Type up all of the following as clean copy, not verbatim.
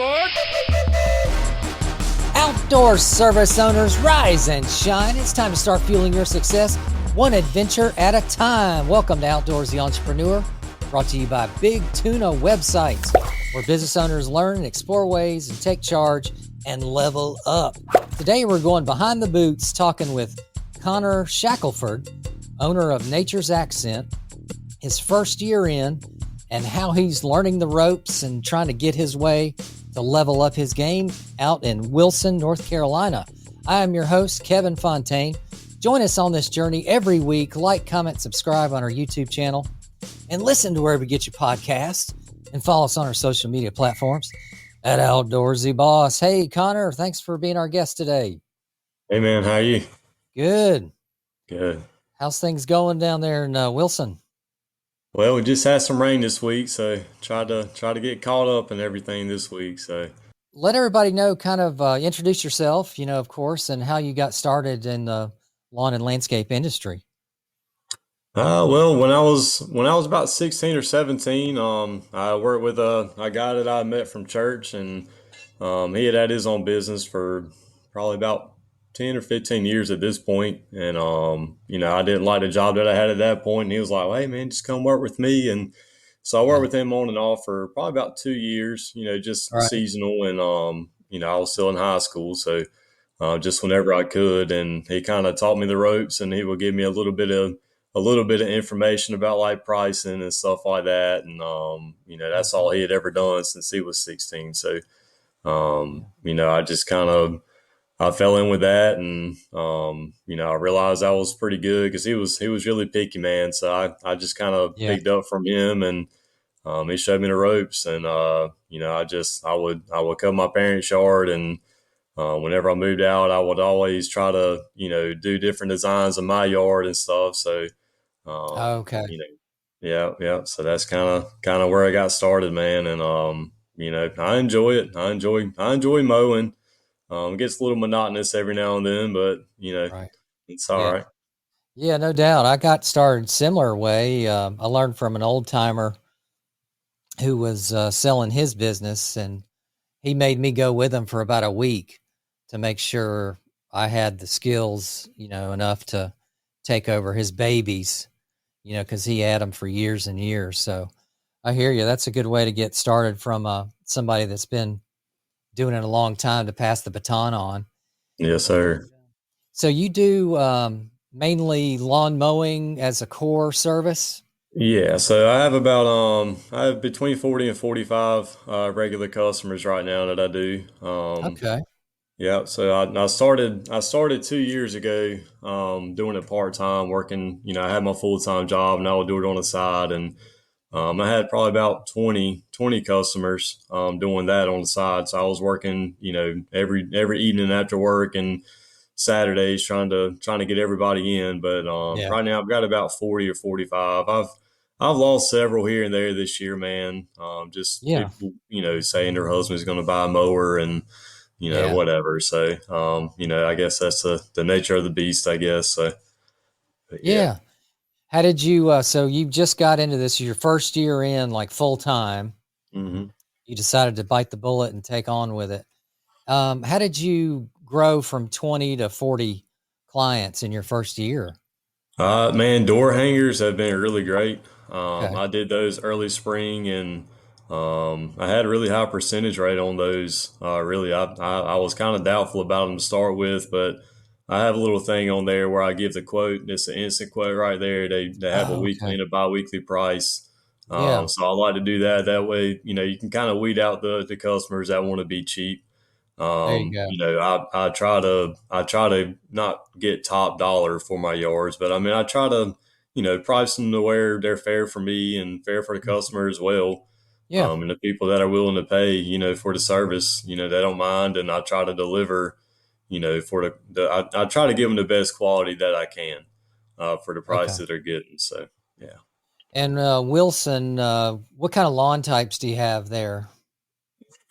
aboard! Outdoor service owners, rise and shine. It's time to start fueling your success, one adventure at a time. Welcome to Outdoorsy Entrepreneur, brought to you by Big Tuna Websites, where business owners learn and explore ways and take charge and level up. Today, we're going behind the boots, talking with Connor Shackelford, owner of Nature's Accent, his first year in, and how he's learning the ropes and trying to get his way to level up his game out in Wilson, North Carolina. I am your host, Kevin Fontaine. Join us on this journey every week. Like, comment, subscribe on our YouTube channel, and listen to wherever you get your podcasts, and follow us on our social media platforms at Outdoorsy Boss. Hey, Connor, thanks for being our guest today. Hey, man, how are you? Good. Good. How's things going down there in Wilson? Well, we just had some rain this week, so try to get caught up in everything this week. So let everybody know, kind of introduce yourself, of course, and how you got started in the lawn and landscape industry. Well, when I was about 16 or 17, I worked with a guy that I met from church, and he had his own business for probably about 10 or 15 years at this point. And, I didn't like the job that I had at that point. And he was like, well, hey, man, just come work with me. And so I worked with him on and off for probably about 2 years, just seasonal. And, I was still in high school. So just whenever I could. And he kind of taught me the ropes, and he would give me a little bit of information about like pricing and stuff like that. And, that's all he had ever done since he was 16. So, I just I fell in with that, and I realized I was pretty good because he was really picky, man. So I just kind of picked up from him, and he showed me the ropes, and I would cut my parents' yard, and whenever I moved out, I would always try to do different designs in my yard and stuff. So Okay, yeah. So that's kind of where I got started, man, and I enjoy it. I enjoy mowing. It gets a little monotonous every now and then, but it's all right. Yeah, no doubt. I got started similar way. I learned from an old timer who was selling his business, and he made me go with him for about a week to make sure I had the skills, enough to take over his babies, because he had them for years and years. So I hear you. That's a good way to get started from somebody that's been doing it a long time to pass the baton on. Yes, sir. So you do mainly lawn mowing as a core service? Yeah, so I have between 40 and 45 regular customers right now that I do. Okay. Yeah, so I started 2 years ago doing it part-time, working, I had my full-time job, and I would do it on the side, and I had probably about 20 customers doing that on the side. So I was working, every evening after work and Saturdays trying to get everybody in. But right now I've got about 40 or 45. I've lost several here and there this year, man. People, saying their husband's going to buy a mower and whatever. So I guess that's the nature of the beast, I guess. So yeah. How did you, so you just got into this, your first year in, like full time. Mm-hmm. You decided to bite the bullet and take on with it. How did you grow from 20 to 40 clients in your first year? Man, door hangers have been really great. Okay. I did those early spring, and I had a really high percentage rate on those. Really, I was kind of doubtful about them to start with, but I have a little thing on there where I give the quote. It's an instant quote right there. They have a weekly and a bi-weekly price. So I like to do that. That way, you can kind of weed out the customers that want to be cheap. There you go. I try to not get top dollar for my yards, but I mean, I try to, price them to where they're fair for me and fair for the customer as well. Yeah. And the people that are willing to pay, for the service, they don't mind. And I try to deliver, for I try to give them the best quality that I can, for the price that they're getting. So, yeah. And Wilson, what kind of lawn types do you have there?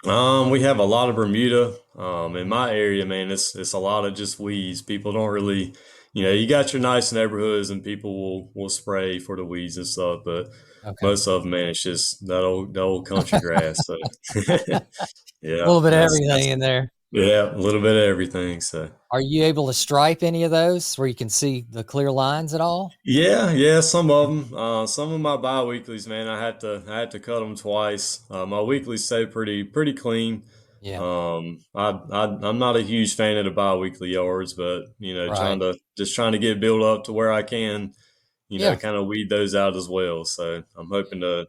We have a lot of Bermuda. In my area, man, it's a lot of just weeds. People don't really, you got your nice neighborhoods and people will spray for the weeds and stuff, but Okay. most of them, man, it's just that old country grass. So A yeah, little bit of that's everything in there. yeah, a little bit of everything. So. Are you able to stripe any of those where you can see the clear lines at all? Yeah, yeah, some of them. Some of my bi-weeklies, man, I had to cut them twice. My weeklies stay pretty clean. Yeah. I'm not a huge fan of the bi-weekly yards, but Right. trying to get built up to where I can, Yeah. kind of weed those out as well. So Yeah.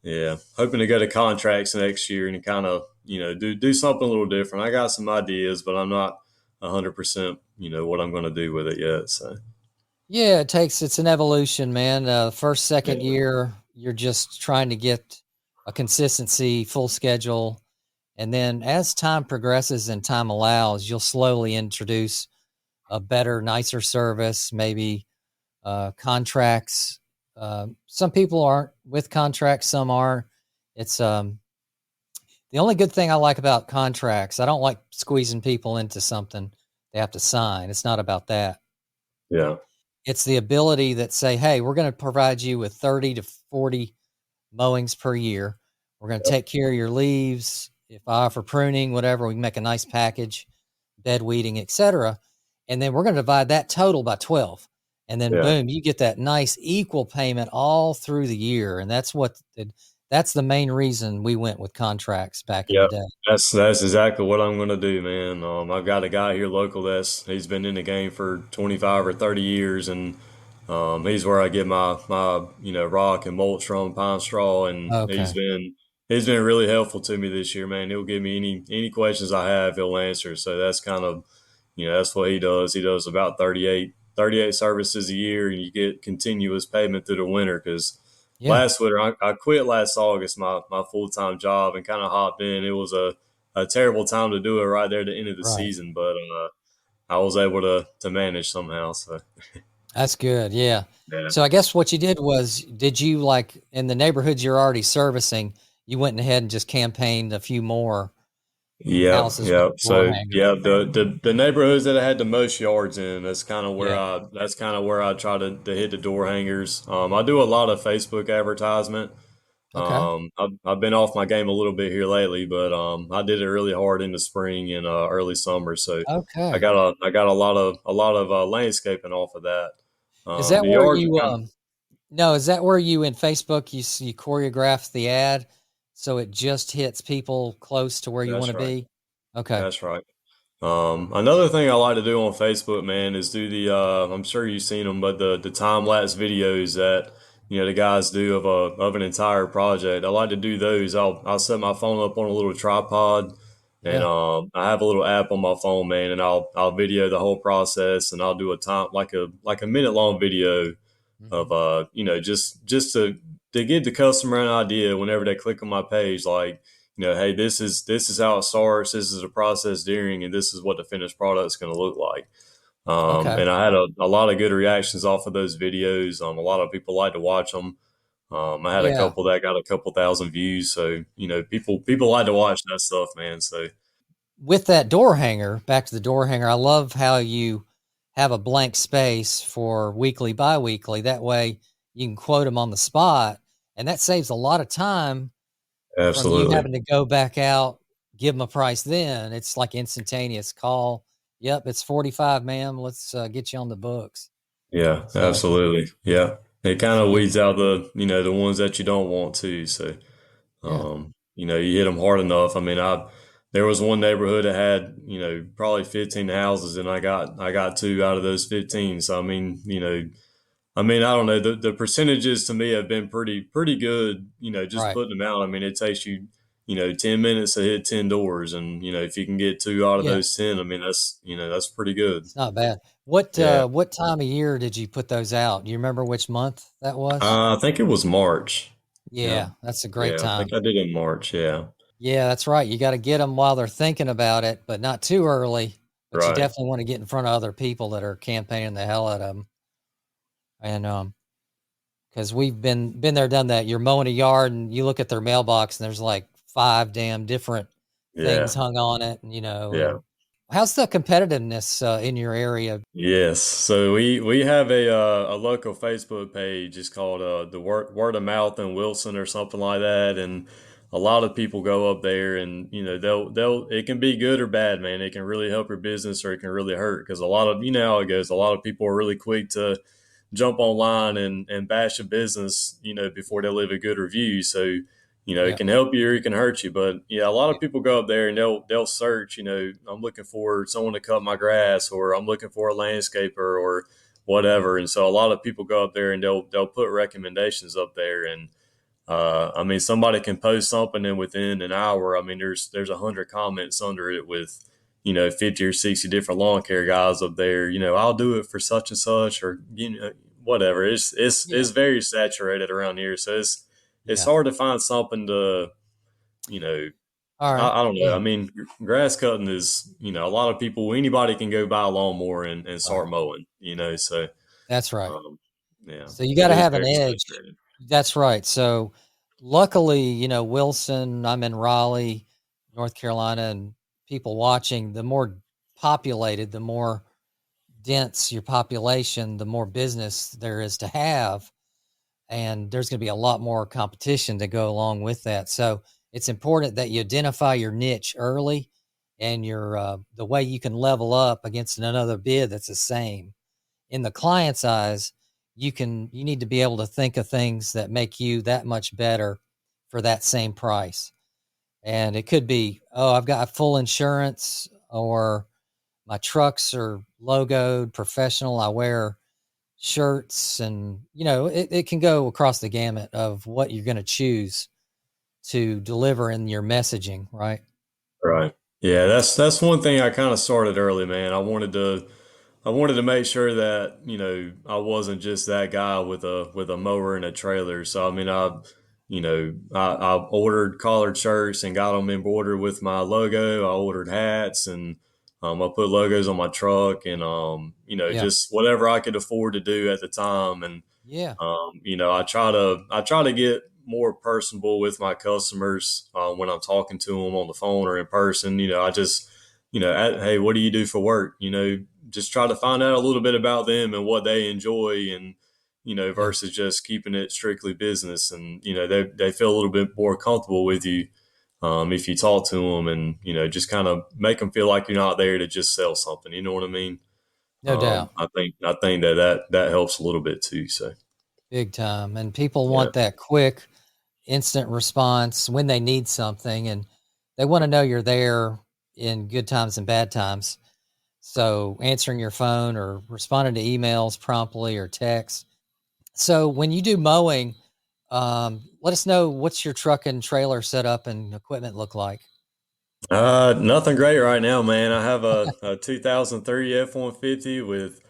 yeah, hoping to go to contracts next year and kind of, do something a little different. I got some ideas, but I'm not 100%, what I'm going to do with it yet. So. Yeah, it's an evolution, man. First, second Yeah. year, you're just trying to get a consistency, full schedule. And then as time progresses and time allows, you'll slowly introduce a better, nicer service, maybe contracts. Some people aren't with contracts, some are. It's the only good thing I like about contracts. I don't like squeezing people into something they have to sign. It's not about that. Yeah. It's the ability that say, hey, we're going to provide you with 30 to 40 mowings per year. We're going to take care of your leaves. If I offer pruning, whatever, we can make a nice package, bed weeding, etc. And then we're going to divide that total by 12. And then Yeah. boom, you get that nice equal payment all through the year. And that's the main reason we went with contracts back in the Yep. day. That's exactly what I'm gonna do, man. I've got a guy here local he's been in the game for 25 or 30 years, and he's where I get my rock and mulch from, pine straw, and he's Okay. been he's been really helpful to me this year, man. He'll give me any questions I have, he'll answer. So that's kind of that's what he does. He does about 38 services a year, and you get continuous payment through the winter because Yeah. last winter I quit last August my full time job and kind of hopped in. It was a terrible time to do it right there at the end of the Right. season, but I was able to manage somehow. So That's good. Yeah. yeah, So I guess what you did was, did you like in the neighborhoods you're already servicing, you went ahead and just campaigned a few more yep, houses with yep. the door So hanger? yeah, the neighborhoods that I had the most yards in, Yeah. that's kind of where I try to hit the door hangers. I do a lot of Facebook advertisement. Okay. I've been off my game a little bit here lately, but I did it really hard in the spring and early summer. So Okay. I got a lot of landscaping off of that. Is that The where yards are you kind of no, is that where you in Facebook you choreograph the ad so it just hits people close to where you want that's to right. be? Okay. That's right. Another thing I like to do on Facebook, man, is do I'm sure you've seen them, but the time lapse videos that the guys do of an entire project. I like to do those. I'll set my phone up on a little tripod, and Yeah. I have a little app on my phone, man, and I'll video the whole process, and I'll do a time like a minute long video Mhm. of just to give the customer an idea whenever they click on my page, like hey, this is how it starts, this is the process during, and this is what the finished product is going to look like. Okay. And I had a lot of good reactions off of those videos. A lot of people like to watch them. I had a Yeah. couple that got a couple thousand views, so people like to watch that stuff, man. So With that door hanger, back to the door hanger, I love how you have a blank space for weekly, bi-weekly. That way you can quote them on the spot, and that saves a lot of time from you absolutely, having to go back out, give them a price then. It's like instantaneous call. Yep, it's 45, ma'am. Let's get you on the books. yeah, So, absolutely, yeah. It kind of yeah, weeds out the ones that you don't want to. So yeah, you hit them hard enough. I mean, there was one neighborhood that had, probably 15 houses, and I got two out of those 15. So I don't know. The percentages to me have been pretty good. Just right. putting them out. I mean, it takes you, 10 minutes to hit 10 doors, and if you can get two out of Yeah, those 10, I mean, that's pretty good. it's not bad. Yeah. What time of year did you put those out? Do you remember which month that was? I think it was March. Yeah. Yeah, that's a great Yeah. I time. think I did in March. Yeah. Yeah, that's right. You got to get them while they're thinking about it, but not too early. But you Right. definitely want to get in front of other people that are campaigning the hell out of them. And because we've been there, done that. You're mowing a yard and you look at their mailbox and there's like five damn different things Yeah. hung on it, and Yeah. How's the competitiveness in your area? Yes. So we have a local Facebook page. It's called the Word of Mouth in Wilson or something like that, and a lot of people go up there, and they'll it can be good or bad, man. It can really help your business or it can really hurt because a lot of how it goes. A lot of people are really quick to jump online and bash a business, before they leave a good review. So, it Yeah, can help you or it can hurt you. But yeah, a lot yeah, of people go up there and they'll search, I'm looking for someone to cut my grass or I'm looking for a landscaper or whatever. And so a lot of people go up there and they'll put recommendations up there and I mean, somebody can post something, and within an hour, I mean, there's 100 comments under it with, 50 or 60 different lawn care guys up there. I'll do it for such and such, or whatever. It's yeah, very saturated around here, so it's yeah. hard to find something to, you know, All right. I don't know. I Yeah. mean, grass cutting is, a lot of people, anybody can go buy a lawnmower and Right. start mowing, so That's right. um, yeah, So you got it to is have an very edge. saturated. That's right. So luckily, Wilson, I'm in Raleigh, North Carolina, and people watching, the more populated, the more dense your population, the more business there is to have. And there's going to be a lot more competition to go along with that. So it's important that you identify your niche early and the way you can level up against another bid that's the same. In the client's eyes, you need to be able to think of things that make you that much better for that same price. And it could be, oh, I've got full insurance, or my trucks are logoed professional. I wear shirts, and it can go across the gamut of what you're going to choose to deliver in your messaging, right? Right. Yeah, that's one thing I kind of started early, man. I wanted to make sure that, I wasn't just that guy with a mower and a trailer. So I mean, I ordered collared shirts and got them embroidered with my logo. I ordered hats and I put logos on my truck and Yeah, just whatever I could afford to do at the time. And yeah, I try to get more personable with my customers when I'm talking to them on the phone or in person. I just, hey, what do you do for work? Just try to find out a little bit about them and what they enjoy, and yeah. versus just keeping it strictly business. And they feel a little bit more comfortable with you if you talk to them, and just kind of make them feel like you're not there to just sell something. You know what I mean? No doubt. I think that helps a little bit too. So Big time. And people yeah. want that quick, instant response when they need something, and they want to know you're there in good times and bad times. So answering your phone or responding to emails promptly or text. So when you do mowing, let us know what's your truck and trailer setup and equipment look like. Nothing great right now, man. I have a 2003 F-150 with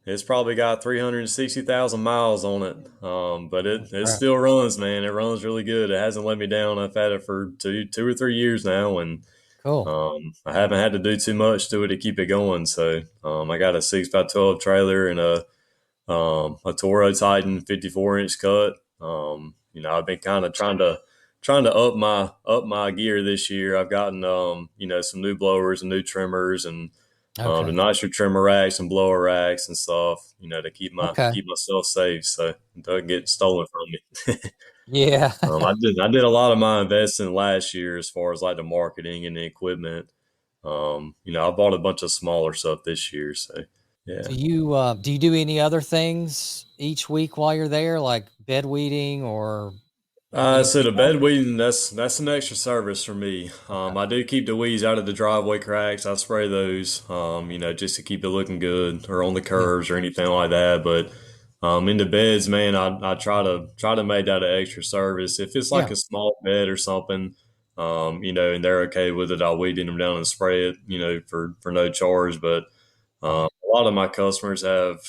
it's probably got 360,000 miles on it. But Oh, it crap. still runs, man. It runs really good. It hasn't let me down. I've had it for two or 3 years now, and Cool. I haven't had to do too much to it to keep it going. So I got a 6x12 trailer and a Toro Titan 54-inch cut. I've been kind of trying to up my gear this year. I've gotten some new blowers and new trimmers and the Okay. nicer trimmer racks and blower racks and stuff. To Okay. keep myself safe so it doesn't get stolen from me. Yeah. I did a lot of my investing last year as far as like the marketing and the equipment. I bought a bunch of smaller stuff this year. So yeah. Do you do any other things each week while you're there, like bed weeding or So anything the else? bed weeding, that's an extra service for me. Okay. I do keep the weeds out of the driveway cracks. I spray those, just to keep it looking good, or on the Yeah. curves or anything like that. But in the beds, man, I try to make that an extra service. If it's like Yeah. a small bed or something, and they're okay with it, I'll weed them down and spray it, for no charge. But Right. a lot of my customers have,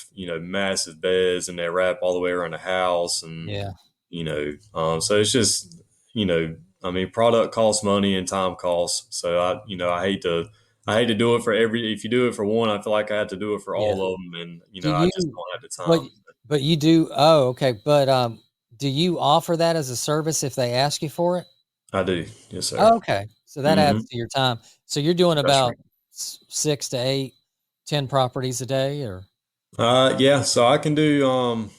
massive beds and they wrap all the way around the house and Yeah. so it's just, I mean, product costs money and time costs. So I hate to do it for if you do it for one, I feel like I have to do it for Yeah. all of them. And, Do I just you don't have the but time. but you do oh, okay. But do you offer that as a service if they ask you for it? I do. Yes, sir. Oh, okay. So that Hmm. adds to your time. So you're doing That's about right. six to eight, 10 properties a day, or Yeah, so I can do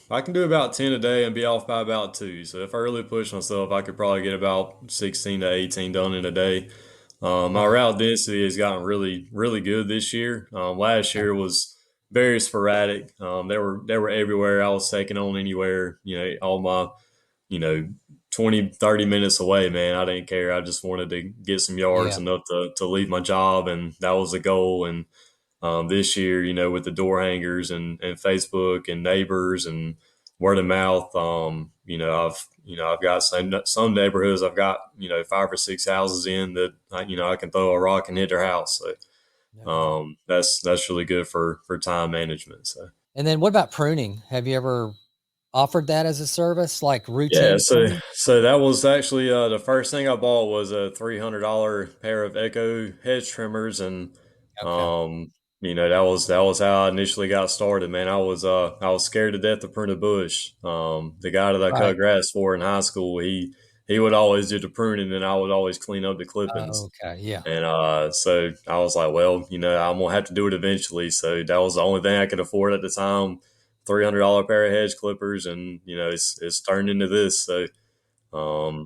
about 10 a day and be off by about 2. So if I really push myself, I could probably get about 16 to 18 done in a day. My right? route density has gotten really good this year. Last Okay. year was very sporadic. They were everywhere. I was taking on anywhere, all my, you know, 20 30 minutes away, man. I didn't care. I just wanted to get some yards Yeah. enough to leave my job, and that was the goal. And this year, with the door hangers and Facebook and neighbors and word of mouth, I've got some neighborhoods I've got 5 or 6 houses in that I can throw a rock and hit their house. So Yeah. that's really good for time management. So. And then what about pruning? Have you ever offered that as a service, like Yeah, routine so pruning? so that was actually the first thing I bought was a $300 pair of Echo hedge trimmers, and Okay. um, that was how I initially got started. Man, I was scared to death to prune a bush. The guy that I Right. cut grass for in high school, he would always do the pruning, and I would always clean up the clippings. Okay. Yeah. And so I was like, well, I'm gonna have to do it eventually. So that was the only thing I could afford at the time. $300 pair of hedge clippers, and it's turned into this. So um,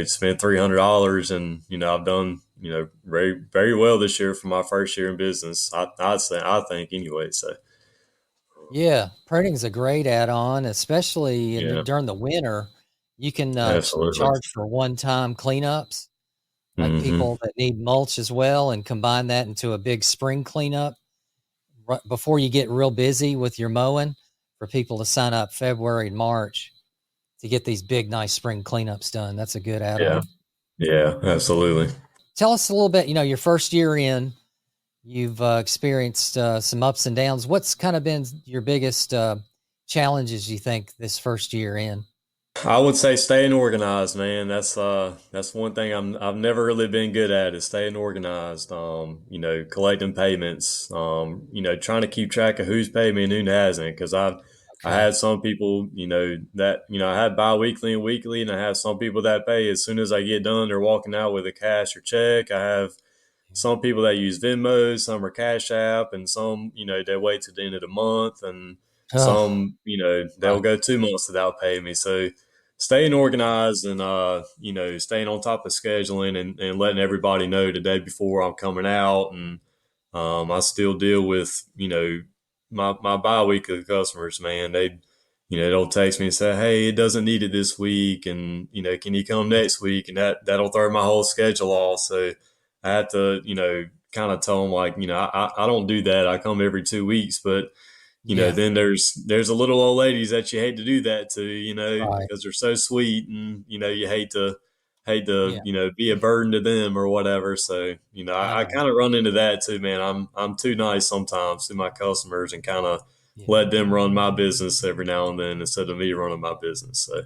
spent $300, and I've done very very well this year for my first year in business. I think anyway. So Yeah. Pruning is a great add-on, especially yeah, during the winter. You can absolutely. charge for one-time cleanups, like Hmm. people that need mulch as well, and combine that into a big spring cleanup before you get real busy with your mowing, for people to sign up February and March to get these big, nice spring cleanups done. That's a good Yeah, add-on. yeah, absolutely. Tell us a little bit, your first year in, you've experienced some ups and downs. What's kind of been your biggest challenges, you think, this first year in? I would say staying organized, man. That's one thing I've never really been good at, is staying organized. Collecting payments. Trying to keep track of who's paid me and who hasn't. Because I Okay. had some people, that I had biweekly and weekly, and I have some people that pay as soon as I get done. They're walking out with a cash or check. I have some people that use Venmo, some are Cash App, and some, they wait to the end of the month, and Oh, some, they'll right. go 2 months without paying me. So staying organized and, staying on top of scheduling, and letting everybody know the day before I'm coming out. And I still deal with, my bi-weekly customers, man. They'll text me and say, hey, it doesn't need it this week. And, can you come Yeah. next week? And that'll throw my whole schedule off. So I had to, kind of tell them, like, I don't do that. I come every 2 weeks, but Yeah. then there's a little old ladies that you hate to do that to, Right. because they're so sweet, and you hate Yeah. to be a burden to them or whatever. So I I know. kind of run into that too, man. I'm too nice sometimes to my customers, and kind of Yeah. let them run my business every now and then instead of me running my business. So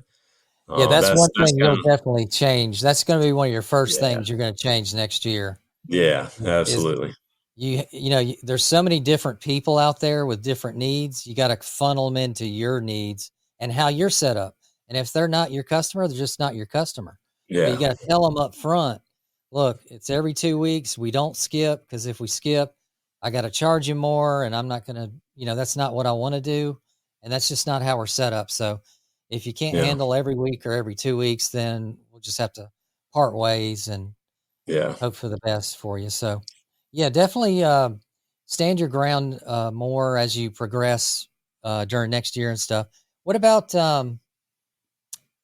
Yeah. That's one that's thing kind you'll of, definitely change. That's going to be one of your first yeah, things you're going to change next year. yeah, Is absolutely, there's so many different people out there with different needs. You got to funnel them into your needs and how you're set up. And if they're not your customer, they're just not your customer. But you yeah, got to tell them up front, look, it's every 2 weeks. We don't skip, because if we skip, I got to charge you more, and I'm not going to, that's not what I want to do. And that's just not how we're set up. So if you can't yeah, handle every week or every 2 weeks, then we'll just have to part ways and yeah. hope for the best for you. So, yeah, definitely stand your ground more as you progress during next year and stuff. What about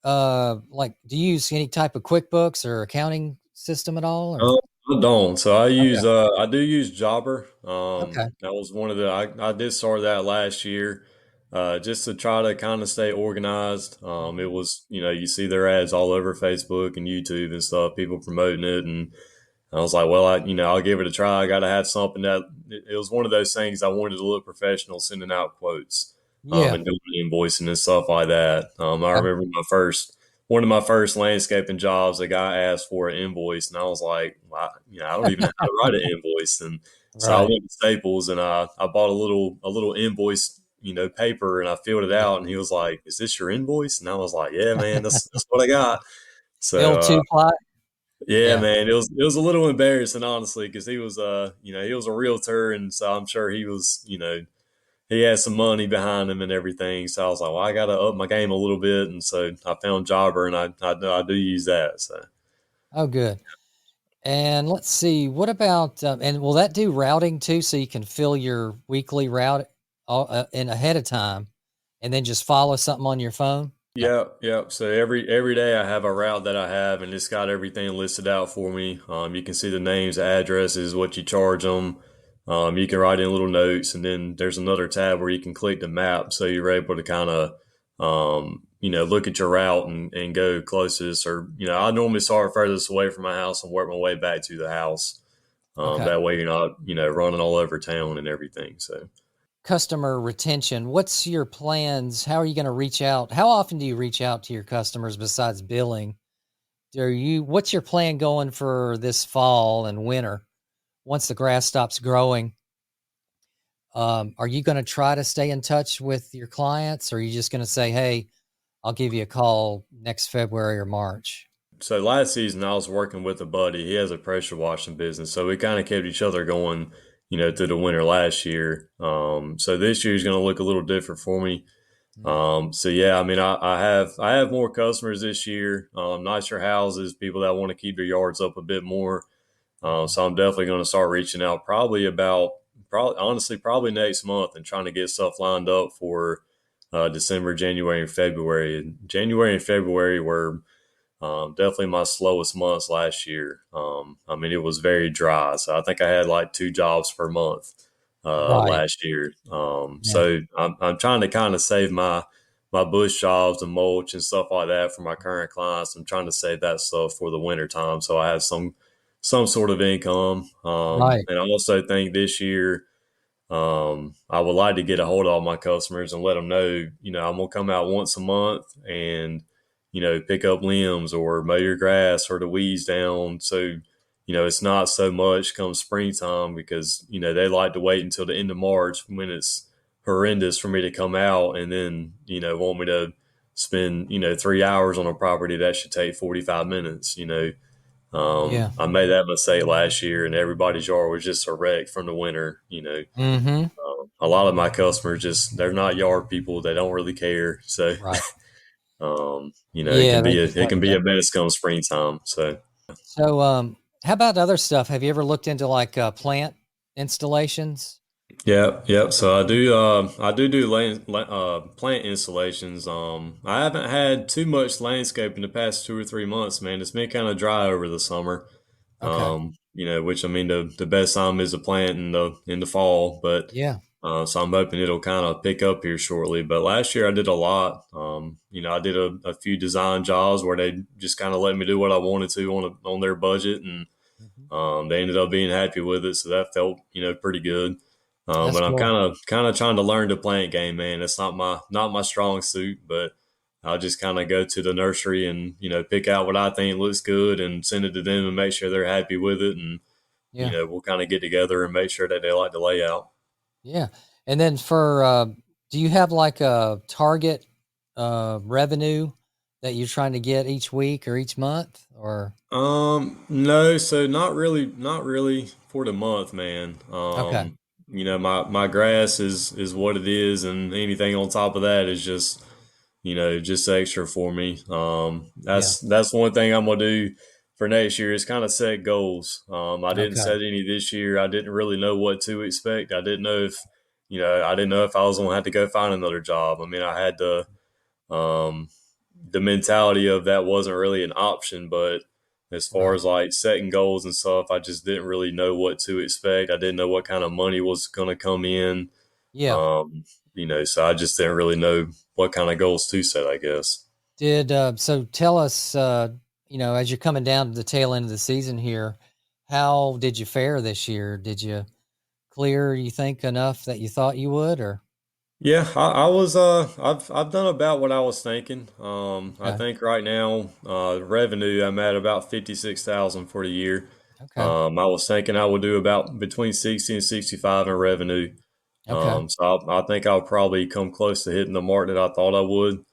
like, do you use any type of QuickBooks or accounting system at all? Or I don't. So okay, I do use Jobber. okay, That was one of the I did start that last year, just to try to kind of stay organized. It mhm, was, you see their ads all over Facebook and YouTube and stuff, people promoting it, and I was like, well, I'll give it a try. I got to have something that it was one of those things I wanted to look professional, sending out quotes, yeah, and doing invoicing and stuff like that. I okay, remember one of my first landscaping jobs, a guy asked for an invoice, and I was like, well, I don't even know how to write an invoice. And so I right, went to Staples, and I bought a little invoice, paper, and I filled it yeah, out. And he was like, is this your invoice? And I was like, yeah, man, that's what I got. the So, old two ply, Yeah, Yeah. man, it was a little embarrassing, honestly, because he was he was a realtor, and so I'm sure he was, he had some money behind him and everything. So I was like, well, I got to up my game a little bit, and so I found Jobber, and I do use that. So Oh, good. And let's see, what about, and will that do routing too? So you can fill your weekly route in ahead of time and then just follow something on your phone? Yeah. yeah, yeah. So every day I have a route that I have, and it's got everything listed out for me. You can see the names, addresses, what you charge them. You can write in little notes, and then there's another tab where you can click the map, so you're able to kind of look at your route and go closest. Or I normally start furthest away from my house and work my way back to the house. Okay. That way you're not running all over town and everything. So. Customer retention. What's your plans? How are you going to reach out? How often do you reach out to your customers besides billing? What's your plan going for this fall and winter? Once the grass stops growing, are you going to try to stay in touch with your clients, or are you just going to say, "Hey, I'll give you a call next February or March"? So last season, I was working with a buddy. He has a pressure washing business, so we kind of kept each other going, through the winter last year. So this year is going to look a little different for me. Mm. So yeah, I mean, I have more customers this year, nicer houses, people that want to keep their yards up a bit more. Mhm. So I'm definitely going to start reaching out, probably honestly, probably next month, and trying to get stuff lined up for December, January, and February. And January and February were definitely my slowest months last year. I mean, it was very dry. So I think I had like two jobs per month Right. last year. Yeah. So I'm trying to kind of save my bush jobs and mulch and stuff like that for my current clients. I'm trying to save that stuff for the winter time, so I have some sort of income. Right. And I also think this year I would like to get a hold of all my customers and let them know, I'm gonna come out once a month and, pick up limbs or mow your grass or the weeds down. So, it's not so much come springtime because, they like to wait until the end of March when it's horrendous for me to come out and then, want me to spend, 3 hours on a property that should take 45 minutes, Yeah. I made that mistake last year and everybody's yard was just a wreck from the winter, Mhm. a lot of my customers they're not yard people. They don't really care. So, Right. it Yeah, can they be a just it let can you be go. a mess come springtime. So, So, how about other stuff? Have you ever looked into like plant installations? yep. So I do plant installations. I haven't had too much landscape in the past 2 or 3 months, man. It's been kind of dry over the summer. Okay. Which I mean the best time is to plant in the fall, but Yeah. so I'm hoping it'll kind of pick up here shortly. But last year I did a lot. I did a few design jobs where they just kind of let me do what I wanted to on their budget, and Mhm. they ended up being happy with it. So that felt pretty good. That's But I'm cool. kind of trying to learn the plant game, man. It's not my strong suit, but I'll just kind of go to the nursery and pick out what I think looks good and send it to them and make sure they're happy with it, and Yeah. we'll kind of get together and make sure that they like the layout. Yeah. And then do you have like a target revenue that you're trying to get each week or each month or No, so not really for the month, man. okay. My grass is what it is, and anything on top of that is just extra for me. Yeah. That's one thing I'm gonna do for next year is kind of set goals. I didn't Okay. set any this year. I didn't really know what to expect. I didn't know if I was gonna have to go find another job. I mean, I had um, the mentality of that wasn't really an option, but as far Right. as like setting goals and stuff, I just didn't really know what to expect. I didn't know what kind of money was going to come in. Yeah. Um, so I just didn't really know what kind of goals to set, I guess. So tell us, as you're coming down to the tail end of the season here, how did you fare this year? Did you clear, you think, enough that you thought you would, or Yeah, I've done about what I was thinking. I okay. think right now, revenue I'm at about 56,000 for the year. Okay. I was thinking I would do about between 60 and 65 in revenue. Okay. So I think I'll probably come close to hitting the mark that I thought I would.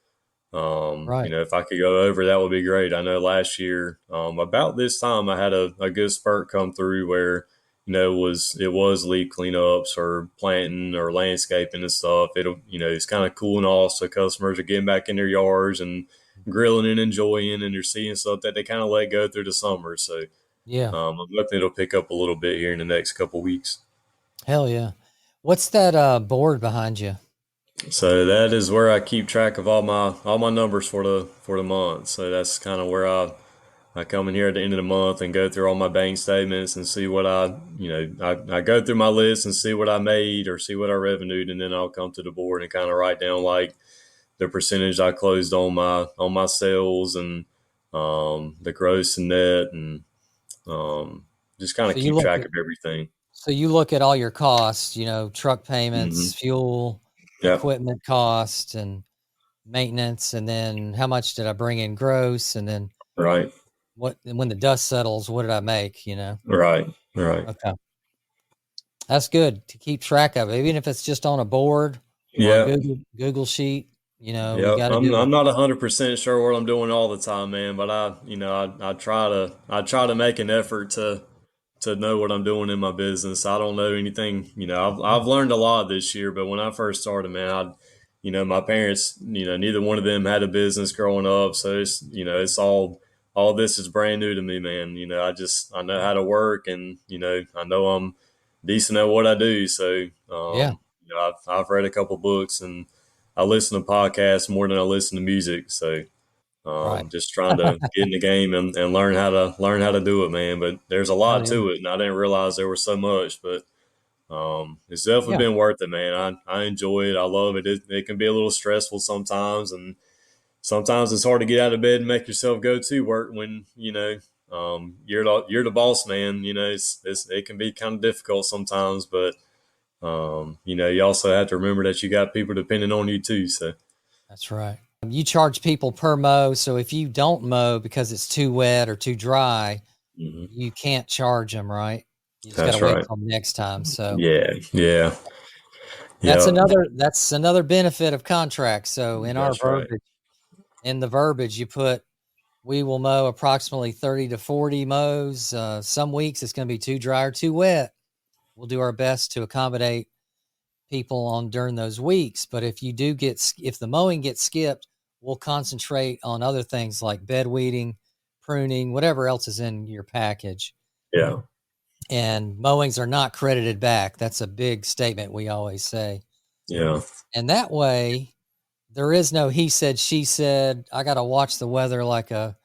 Right. If I could go over, that would be great. I know last year, about this time, I had a good spurt come through where, it was leaf cleanups or planting or landscaping and stuff. It's kind of cooling off, so customers are getting back in their yards and grilling and enjoying, and they're seeing stuff that they kind of let go through the summer. So Yeah. I'm hoping it'll pick up a little bit here in the next couple weeks. Hell yeah. What's that board behind you? So that is where I keep track of all my numbers for the month. So that's kind of where I come in here at the end of the month and go through all my bank statements and see what I go through my list and see what I made or see what I revenued, and then I'll come to the board and kind of write down like the percentage I closed on my sales and the gross and net, and just kind of So you keep look track at of everything. so you look at all your costs, truck Hmm. payments, fuel, Yep. equipment cost, and maintenance, and then how much did I bring in gross, and then Right. when the dust settles, what did I make? Right. Right. Okay. That's good to keep track of, even if it's just on a board or a Yep. Google sheet, you Yep, got to I'm do I'm it. not 100% sure what I'm doing all the time, man. But I try to make an effort to know what I'm doing in my business. I don't know anything. I've learned a lot this year, but when I first started, man, my parents, neither one of them had a business growing up, so it's all this is brand new to me, man. I know how to work, and I know I'm decent at what I do. So, Yeah, I've read a couple books, and I listen to podcasts more than I listen to music. So, right. just trying to get in the game and learn how to do it, man. But there's a Hell lot yeah. to it, and I didn't realize there was so much. But it's definitely Yeah, been worth it, man. I enjoy it. I love it. It can be a little stressful sometimes, and sometimes it's hard to get out of bed and make yourself go to work when you're the boss man. It can be kind of difficult sometimes, but you also have to remember that you got people depending on you too. So. that's right. You charge people per mow, so if you don't mow because it's too wet or too dry, Hmm. you can't charge them, right? You just got to That's wait right. till next time. So Yeah, yeah, that's yeah. another benefit of contracts. So That's right. in the verbiage, you put we will mow approximately 30 to 40 mows. Some weeks it's going to be too dry or too wet. We'll do our best to accommodate people on during those weeks. But if the mowing gets skipped, we'll concentrate on other things like bed weeding, pruning, whatever else is in your package. Yeah, And mowings are not credited back. That's a big statement we always say. yeah, And that way, there is no he said, she said, I got to watch the weather like a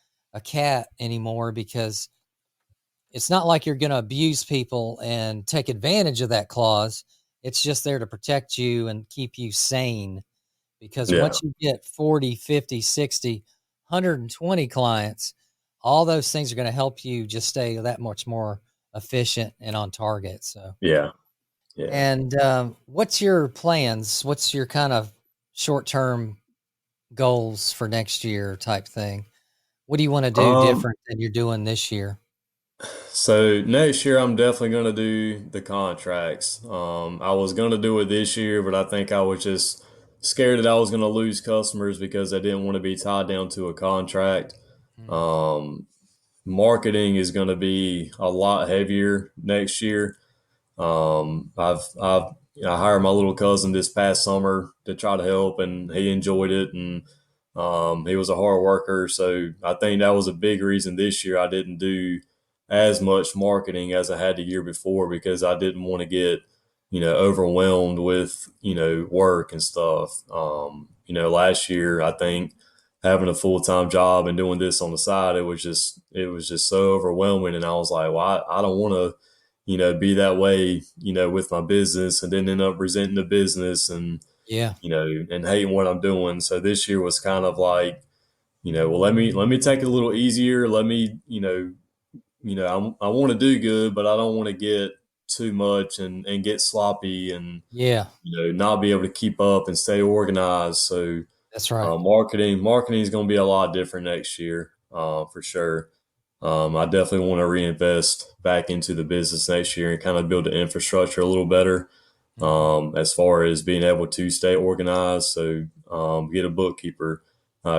cat anymore, because it's not like you're going to abuse people and take advantage of that clause. It's just there to protect you and keep you sane. Because yeah, once you get 40, 50, 60, 120 clients, all those things are going to help you just stay that much more efficient and on target. So, yeah, yeah. and what's your plans? What's your kind of short term goals for next year type thing? What do you want to do Um, different than you're doing this year? so next year I'm definitely gonna do the contracts. I was gonna do it this year, but I think I was just scared that I was gonna lose customers because I didn't want to be tied down to a contract. Mm. Um, Marketing is gonna be a lot heavier next year. I hired my little cousin this past summer to try to help, and he enjoyed it, and he was a hard worker. So I think that was a big reason this year I didn't do as much marketing as I had the year before, because I didn't want to get overwhelmed with work and stuff. Last year I think having a full time job and doing this on the side, it was just so overwhelming, and I was like, well, I don't want to be that way, with my business, and then end up resenting the business and, Yeah. and hating what I'm doing. So this year was kind of like, well, let me take it a little easier. Let me, I want to do good, but I don't want to get too much and get sloppy and, Yeah. not be able to keep up and stay organized. So, That's right. marketing is going to be a lot different next year, for sure. I definitely want to reinvest back into the business next year and kind of build the infrastructure a little better, Mhm. as far as being able to stay organized. So, get a bookkeeper,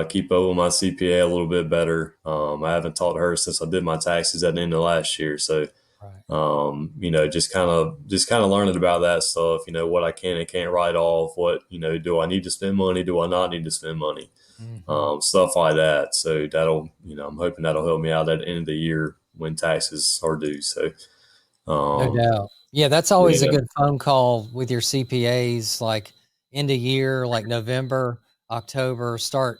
keep up with my CPA a little bit better. I haven't talked to her since I did my taxes at the end of last year. So, Right. just kind of learning about that stuff, what I can and can't write off, what, do I need to spend money? Do I not need to spend money? Hmm. Stuff like that. So I'm hoping that'll help me out at the end of the year when taxes are due. So, No um, doubt. Yeah, that's always a yeah, good phone call with your CPAs, like end of year, like November, October, start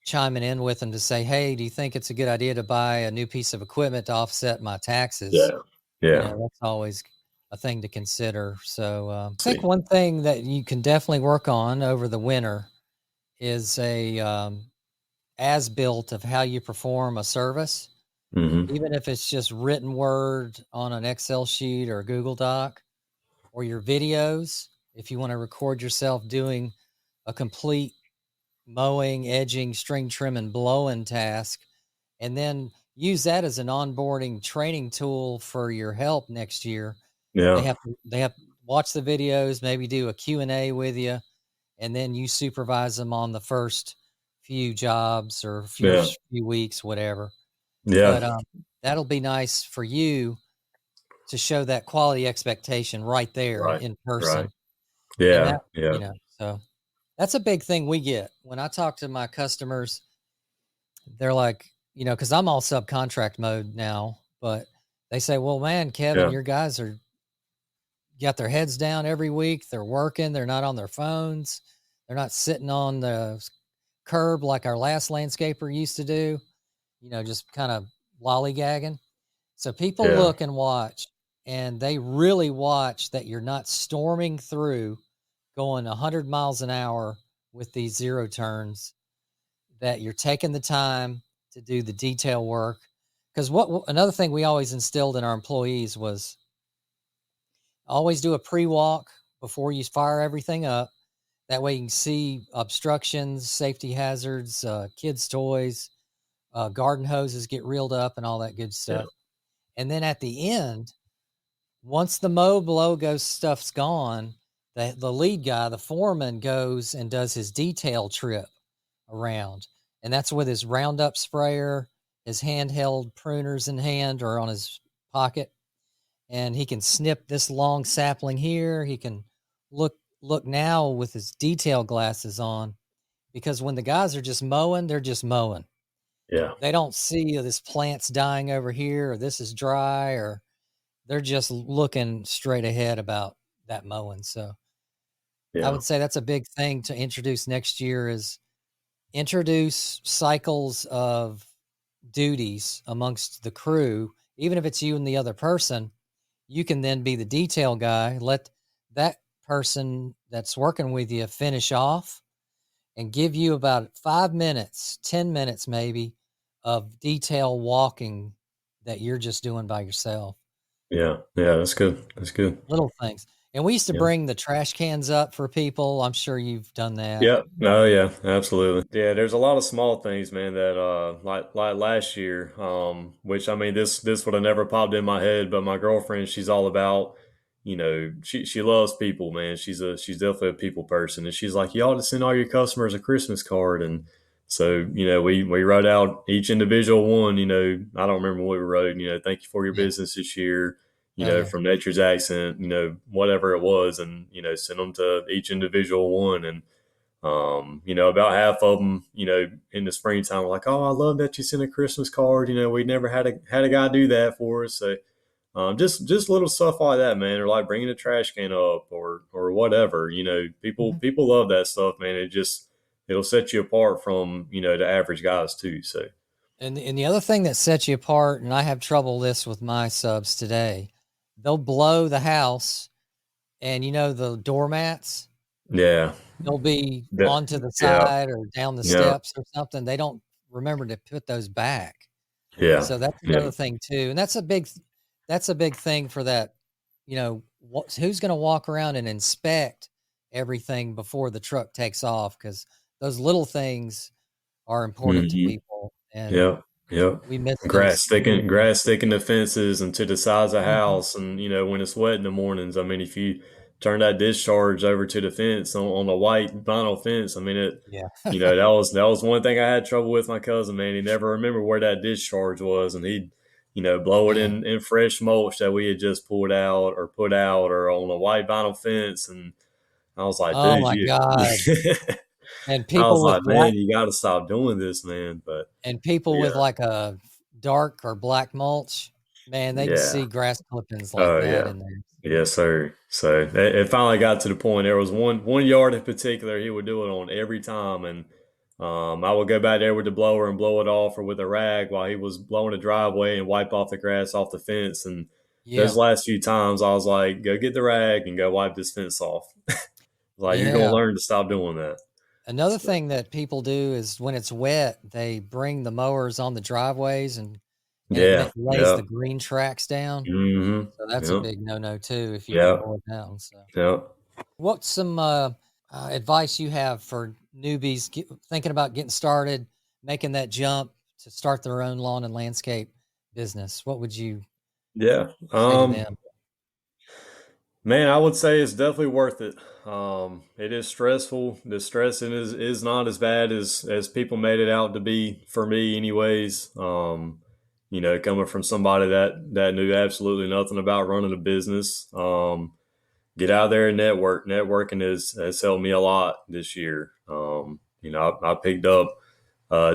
chiming in with them to say, "Hey, do you think it's a good idea to buy a new piece of equipment to offset my taxes?" yeah, yeah. That's always a thing to consider. So, I think See, one thing that you can definitely work on over the winter is a as built of how you perform a service, hmm even if it's just written word on an Excel sheet or a Google Doc, or your videos. If you want to record yourself doing a complete mowing, edging, string trim, and blowing task, and then use that as an onboarding training tool for your help next year. yeah, They have to watch the videos, maybe do a Q&A with you, and then you supervise them on the first few jobs or yeah, few weeks, whatever. yeah. But that'll be nice for you to show that quality expectation right there Right, in right. person. And Yeah, that, yeah, so that's a big thing we get when I talk to my customers. They're like, because I'm all subcontract mode now, but they say, well, man, Kevin, yeah, your guys are got their heads down every week. They're working. They're not on their phones. They're not sitting on the curb like our last landscaper used to do, just kind of lollygagging. So people yeah, look and watch, and they really watch that you're not storming through going 100 miles an hour with these zero turns, that you're taking the time to do the detail work. Because what another thing we always instilled in our employees was always do a pre-walk before you fire everything up. That way you can see obstructions, safety hazards, kids' toys, garden hoses get reeled up, and all that good yeah, stuff. And then at the end, once the mow blow goes stuff's gone, the lead guy, the foreman, goes and does his detail trip around. And that's with his Roundup sprayer, his handheld pruners in hand or on his pocket. And he can snip this long sapling here. He can look now with his detail glasses on, because when the guys are just mowing, they're just mowing. yeah, They don't see this plant's dying over here or this is dry, or they're just looking straight ahead about that mowing. So I yeah, would say that's a big thing to introduce next year, is introduce cycles of duties amongst the crew. Even if it's you and the other person, you can then be the detail guy. Let that person that's working with you finish off and give you about 5 minutes, 10 minutes maybe, of detail walking that you're just doing by yourself. yeah, yeah. That's good. That's good. Little things. And we used to Yeah. bring the trash cans up for people. I'm sure you've done that. Yeah. Oh, yeah. Absolutely. Yeah. There's a lot of small things, man. That like last year, which I mean, this would have never popped in my head. But my girlfriend, she's all about, she loves people, man. She's definitely a people person, and she's like, you ought to send all your customers a Christmas card. And so, we wrote out each individual one. I don't remember what we wrote. Thank you for your Yeah. business this year. Oh, yeah. From Nature's Accent, whatever it was, and send them to each individual one. And about half of them, in the springtime, were like, "Oh, I love that you sent a Christmas card." We never had a guy do that for us. So, just little stuff like that, man, or like bringing a trash can up, or whatever. People Mhm. people love that stuff, man. It'll set you apart from the average guys too. So, And the other thing that sets you apart, and I have trouble this with my subs today, they'll blow the house, and the doormats, yeah, they'll be that, onto the yeah, side or down the yeah, steps or something. They don't remember to put those back. yeah, So that's yeah, another thing too. And that's a big thing for that, who's going to walk around and inspect everything before the truck takes off, because those little things are important to hmm people, and yeah, yeah. we miss Grass those sticking, little things. grass sticking to fences and to the sides of the Mhm. house, and when it's wet in the mornings. I mean, if you turn that discharge over to the fence on the white vinyl fence. I mean, Yeah. that was one thing I had trouble with my cousin, man. He never remembered where that discharge was, and he'd, blow it Man. in fresh mulch that we had just pulled out or put out or on a white vinyl fence. And I was like, Oh dude, my God. And I was people with like, man, black you got to stop doing this, man. But and people yeah, with like a dark or black mulch, man, they can yeah. see grass clippings like Oh that yeah. in there. Yes, sir. So it finally got to the point. There was one yard in particular he would do it on every time, and I would go back there with the blower and blow it off, or with a rag while he was blowing the driveway and wipe off the grass off the fence. And those Yeah. last few times, I was like, "Go get the rag and go wipe this fence off." Like, you're gonna Yeah. learn to stop doing that. Another So thing that people do is when it's wet, they bring the mowers on the driveways and it yeah, lays yeah, the green tracks down. So that's a yep, big no-no too if you can yep, avoid that one. So, yep. what's some advice you have for newbies thinking about getting started, making that jump to start their own lawn and landscape business? What would you Yeah. say to them? Man, I would say it's definitely worth it. It is stressful. The stressing is not as bad as people made it out to be for me, anyways. Coming from somebody that knew absolutely nothing about running a business. Get out there and network. Networking has helped me a lot this year. I picked up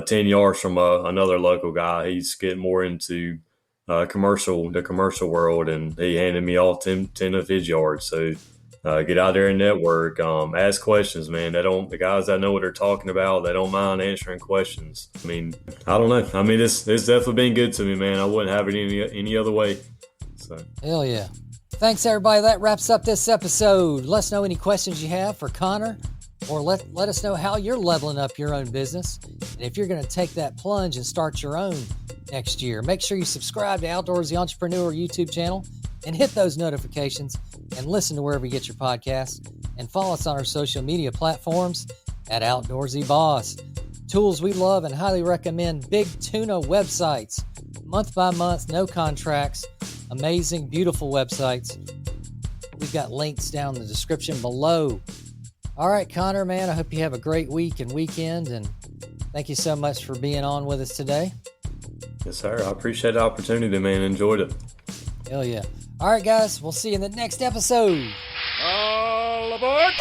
10 yards from another local guy. He's getting more into the commercial world, and he handed me off 10 of his yards. So get out there and network. Ask questions, man. The guys that know what they're talking about, they don't mind answering questions. I mean, I don't know. I mean, it's definitely been good to me, man. I wouldn't have it any other way. So. Hell yeah. Thanks, everybody. That wraps up this episode. Let us know any questions you have for Connor, or let us know how you're leveling up your own business. And if you're going to take that plunge and start your own next year, make sure you subscribe to Outdoorsy Entrepreneur YouTube channel and hit those notifications and listen to wherever you get your podcasts. And follow us on our social media platforms at Outdoorsy Boss. Tools we love and highly recommend: Big Tuna websites, month by month, no contracts, amazing, beautiful websites. We've got links down in the description below. All right, Connor, man, I hope you have a great week and weekend, and thank you so much for being on with us today. Yes, sir. I appreciate the opportunity, man. Enjoyed it. Hell yeah. All right, guys, we'll see you in the next episode. All aboard!